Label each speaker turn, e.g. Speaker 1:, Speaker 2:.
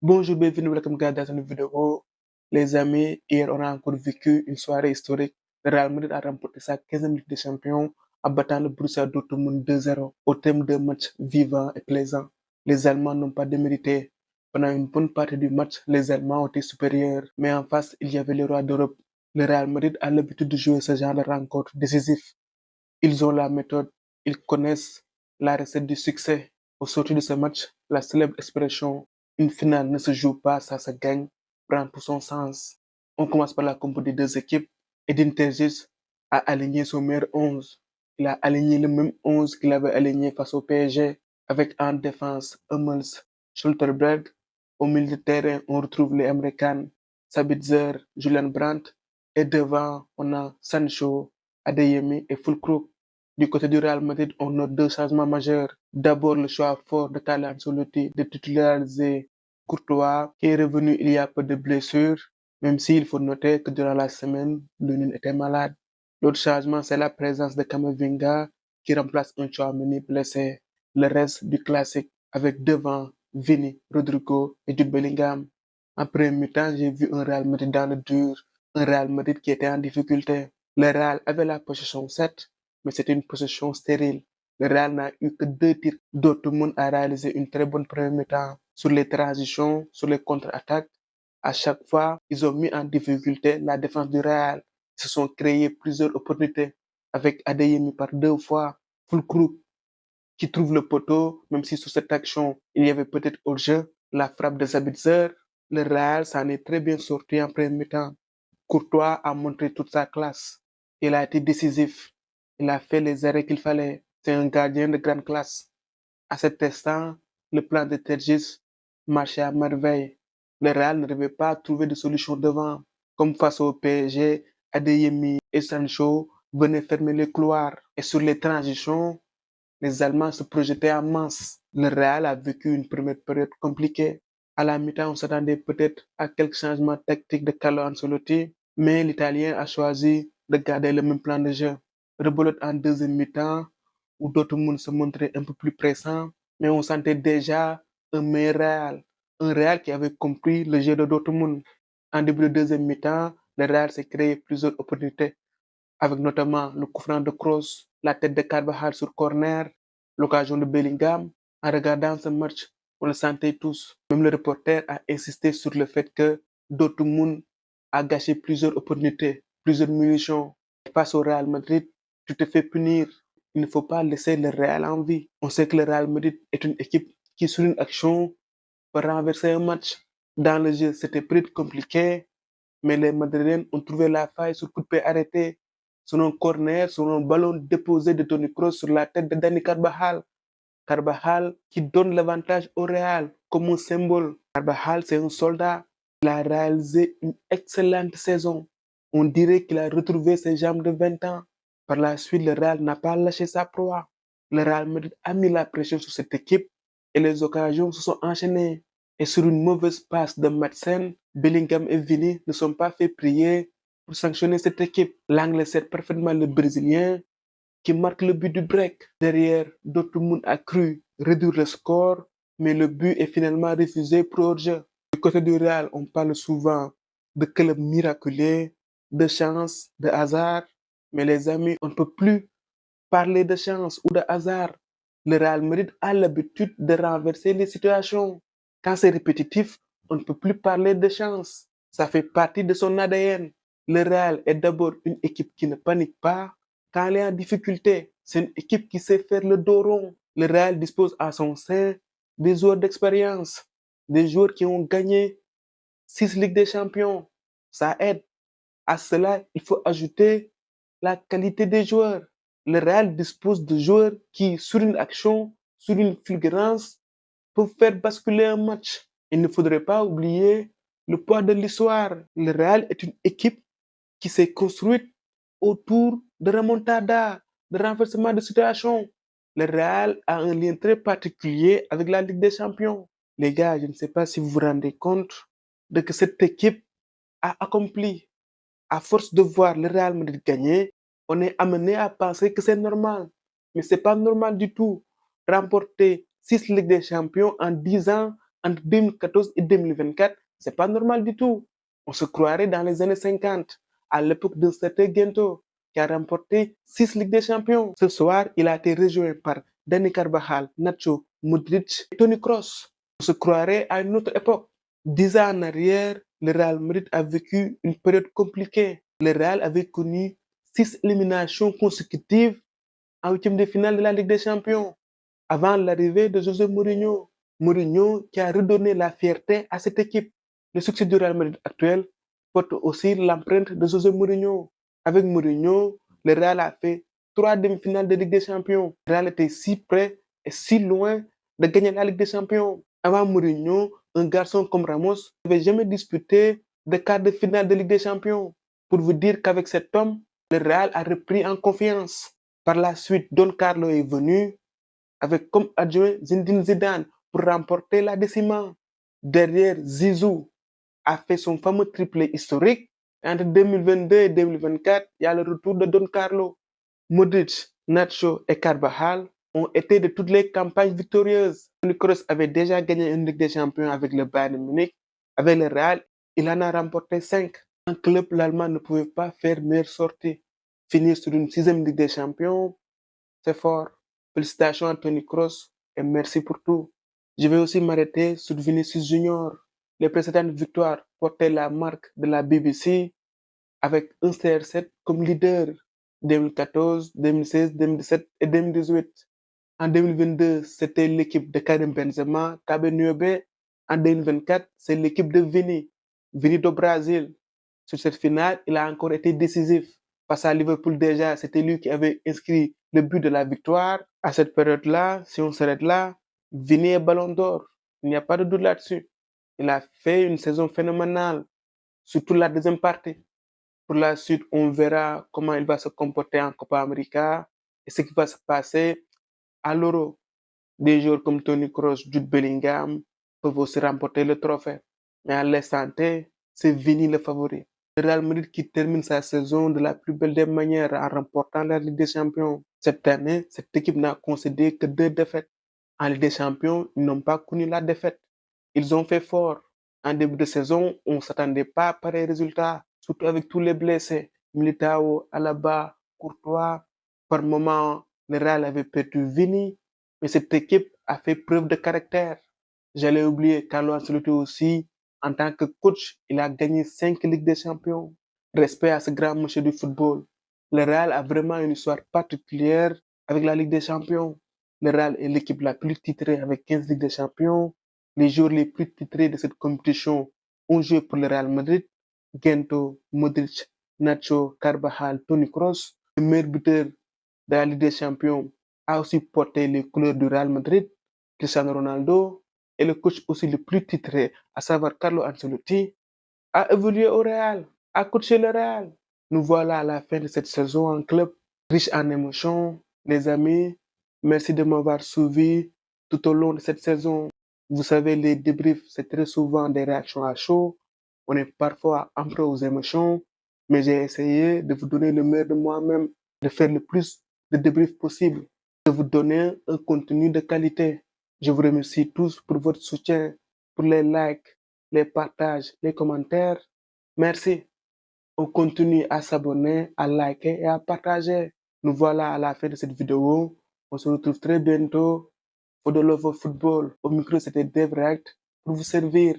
Speaker 1: Bonjour, bienvenue welcome guys dans une vidéo. Les amis, hier on a encore vécu une soirée historique. Le Real Madrid a remporté sa 15e Ligue des Champions en battant le Borussia Dortmund 2-0 au thème d'un match vivant et plaisant. Les Allemands n'ont pas démérité. Pendant une bonne partie du match, les Allemands ont été supérieurs, mais en face, il y avait les rois d'Europe. Le Real Madrid a l'habitude de jouer ce genre de rencontres décisives. Ils ont la méthode, ils connaissent la recette du succès. Au sortir de ce match, la célèbre expression une finale ne se joue pas, ça se gagne prend tout son sens. On commence par la compo des deux équipes. Edin Terzic a aligné son meilleur 11. Il a aligné le même 11 qu'il avait aligné face au PSG, avec en défense Hummels, Schlotterberg. Au milieu de terrain, on retrouve les Américains, Sabitzer, Julian Brandt. Et devant, on a Sancho, Adeyemi et Fulkrug. Du côté du Real Madrid, on note deux changements majeurs. D'abord, le choix fort de Carlo Ancelotti de titulariser Courtois, qui est revenu il y a peu de blessures, même s'il faut noter que durant la semaine, Lunin était malade. L'autre changement, c'est la présence de Camavinga qui remplace un Tchouaméni blessé. Le reste du classique, avec devant Vini, Rodrigo et Jude Bellingham. En premier mi-temps, j'ai vu un Real Madrid dans le dur, un Real Madrid qui était en difficulté. Le Real avait la possession 7, mais c'était une possession stérile. Le Real n'a eu que 2 tirs. Dortmund a réalisé une très bonne première mi-temps sur les transitions, sur les contre-attaques. À chaque fois, ils ont mis en difficulté la défense du Real. Ils se sont créés plusieurs opportunités avec Adeyemi par 2 fois, Fulkrug qui trouve le poteau, même si sur cette action, il y avait peut-être hors-jeu, la frappe de Sabitzer. Le Real s'en est très bien sorti en premier mi-temps. Courtois a montré toute sa classe. Il a été décisif. Il a fait les arrêts qu'il fallait. C'est un gardien de grande classe. À cet instant, le plan de Tergis marchait à merveille. Le Real n'arrivait pas à trouver de solution devant. Comme face au PSG, Adeyemi et Sancho venaient fermer les couloirs. Et sur les transitions, les Allemands se projetaient en masse. Le Real a vécu une première période compliquée. À la mi-temps, on s'attendait peut-être à quelques changements tactiques de Carlo Ancelotti, mais l'Italien a choisi de garder le même plan de jeu. Rebelote en deuxième mi-temps, où Dortmund se montrait un peu plus pressant, mais on sentait déjà un meilleur Real. Un Real qui avait compris le jeu de Dortmund. En début de deuxième mi-temps, le Real s'est créé plusieurs opportunités, avec notamment le coup franc de Kroos, la tête de Carvajal sur corner, l'occasion de Bellingham. En regardant ce match, on le sentait tous. Même le reporter a insisté sur le fait que Dortmund a gâché plusieurs opportunités, plusieurs munitions. Face au Real Madrid, tu te fais punir. Il ne faut pas laisser le Real en vie. On sait que le Real Madrid est une équipe qui, sur une action, peut renverser un match. Dans le jeu, c'était peut-être compliqué, mais les Madrilènes ont trouvé la faille sur coup de pied arrêté, sur un corner, sur un ballon déposé de Toni Kroos sur la tête de Dani Carvajal. Carvajal qui donne l'avantage au Real comme un symbole. Carvajal, c'est un soldat. Il a réalisé une excellente saison. On dirait qu'il a retrouvé ses jambes de 20 ans. Par la suite, le Real n'a pas lâché sa proie. Le Real Madrid a mis la pression sur cette équipe et les occasions se sont enchaînées. Et sur une mauvaise passe de Madsen, Bellingham et Vini ne sont pas fait prier pour sanctionner cette équipe. L'angle sert parfaitement le Brésilien qui marque le but du break. Derrière, Dortmund a cru réduire le score, mais le but est finalement refusé pour hors-jeu. Du côté du Real, on parle souvent de club miraculé, de chance, de hasard, mais les amis, on ne peut plus parler de chance ou de hasard. Le Real Madrid a l'habitude de renverser les situations. Quand c'est répétitif, on ne peut plus parler de chance. Ça fait partie de son ADN. Le Real est d'abord une équipe qui ne panique pas quand elle est en difficulté. C'est une équipe qui sait faire le dos rond. Le Real dispose à son sein des joueurs d'expérience, des joueurs qui ont gagné 6 Ligues des Champions. Ça aide. À cela, il faut ajouter la qualité des joueurs. Le Real dispose de joueurs qui, sur une action, sur une fulgurance, peuvent faire basculer un match. Il ne faudrait pas oublier le poids de l'histoire. Le Real est une équipe qui s'est construite autour de remontada, de renversement de situation. Le Real a un lien très particulier avec la Ligue des Champions. Les gars, je ne sais pas si vous vous rendez compte de que cette équipe a accompli. À force de voir le Real Madrid gagner, on est amené à penser que c'est normal. Mais ce n'est pas normal du tout. Remporter 6 Ligues des Champions en 10 ans, entre 2014 et 2024, c'est pas normal du tout. On se croirait dans les années 50, à l'époque d'un certain Gento, qui a remporté 6 Ligues des Champions. Ce soir, il a été rejoint par Dani Carvajal, Nacho, Modric et Toni Kroos. On se croirait à une autre époque. 10 ans en arrière, le Real Madrid a vécu une période compliquée. Le Real avait connu 6 éliminations consécutives en huitième de finale de la Ligue des Champions, avant l'arrivée de José Mourinho. Mourinho qui a redonné la fierté à cette équipe. Le succès du Real Madrid actuel porte aussi l'empreinte de José Mourinho. Avec Mourinho, le Real a fait 3 demi-finales de Ligue des Champions. Le Real était si près et si loin de gagner la Ligue des Champions. Avant Mourinho, un garçon comme Ramos n'avait jamais disputé de quart de finale de Ligue des Champions. Pour vous dire qu'avec cet homme, le Real a repris en confiance. Par la suite, Don Carlo est venu avec comme adjoint Zinedine Zidane pour remporter la décima. Derrière, Zizou a fait son fameux triplé historique. Entre 2022 et 2024, il y a le retour de Don Carlo. Modric, Nacho et Carvajal ont été de toutes les campagnes victorieuses. Toni Kroos avait déjà gagné une Ligue des Champions avec le Bayern Munich. Avec le Real, il en a remporté 5. Un club, l'Allemand ne pouvait pas faire meilleure sortie. Finir sur une 6e Ligue des Champions, c'est fort. Félicitations à Toni Kroos et merci pour tout. Je vais aussi m'arrêter sur Vinicius Junior. Les précédentes victoires portaient la marque de la BBC avec un CR7 comme leader 2014, 2016, 2017 et 2018. En 2022, c'était l'équipe de Karim Benzema, Kabe Nuebe. En 2024, c'est l'équipe de Vini do Brasil. Sur cette finale, il a encore été décisif. Face à Liverpool déjà, c'était lui qui avait inscrit le but de la victoire. À cette période-là, si on s'arrête là, Vini est ballon d'or. Il n'y a pas de doute là-dessus. Il a fait une saison phénoménale, surtout la deuxième partie. Pour la suite, on verra comment il va se comporter en Copa América et ce qui va se passer à l'Euro. Des joueurs comme Toni Kroos, Jude Bellingham peuvent aussi remporter le trophée. Mais à l'instant T, c'est Vini le favori. Le Real Madrid qui termine sa saison de la plus belle des manières en remportant la Ligue des Champions. Cette année, cette équipe n'a concédé que 2 défaites. En Ligue des Champions, ils n'ont pas connu la défaite. Ils ont fait fort. En début de saison, on ne s'attendait pas à pareil résultat, surtout avec tous les blessés. Militao, Alaba, Courtois. Par moment, le Real avait perdu Vini, mais cette équipe a fait preuve de caractère. J'allais oublier Carlo Ancelotti aussi. En tant que coach, il a gagné 5 Ligues des Champions. Respect à ce grand monsieur du football. Le Real a vraiment une histoire particulière avec la Ligue des Champions. Le Real est l'équipe la plus titrée avec 15 Ligues des Champions. Les joueurs les plus titrés de cette compétition ont joué pour le Real Madrid. Gento, Modric, Nacho, Carvajal, Toni Kroos. Le meilleur buteur de la Ligue des Champions a aussi porté les couleurs du Real Madrid, Cristiano Ronaldo, et le coach aussi le plus titré, à savoir Carlo Ancelotti, a évolué au Real, a coaché le Real. Nous voilà à la fin de cette saison en club, riche en émotions. Les amis, merci de m'avoir suivi tout au long de cette saison. Vous savez, les débriefs, c'est très souvent des réactions à chaud. On est parfois emprunté aux émotions, mais j'ai essayé de vous donner le meilleur de moi-même, de faire le plus de débriefs possible, de vous donner un contenu de qualité. Je vous remercie tous pour votre soutien, pour les likes, les partages, les commentaires. Merci. On continue à s'abonner, à liker et à partager. Nous voilà à la fin de cette vidéo. On se retrouve très bientôt pour de Love of Football. Au micro, c'était Dave React pour vous servir.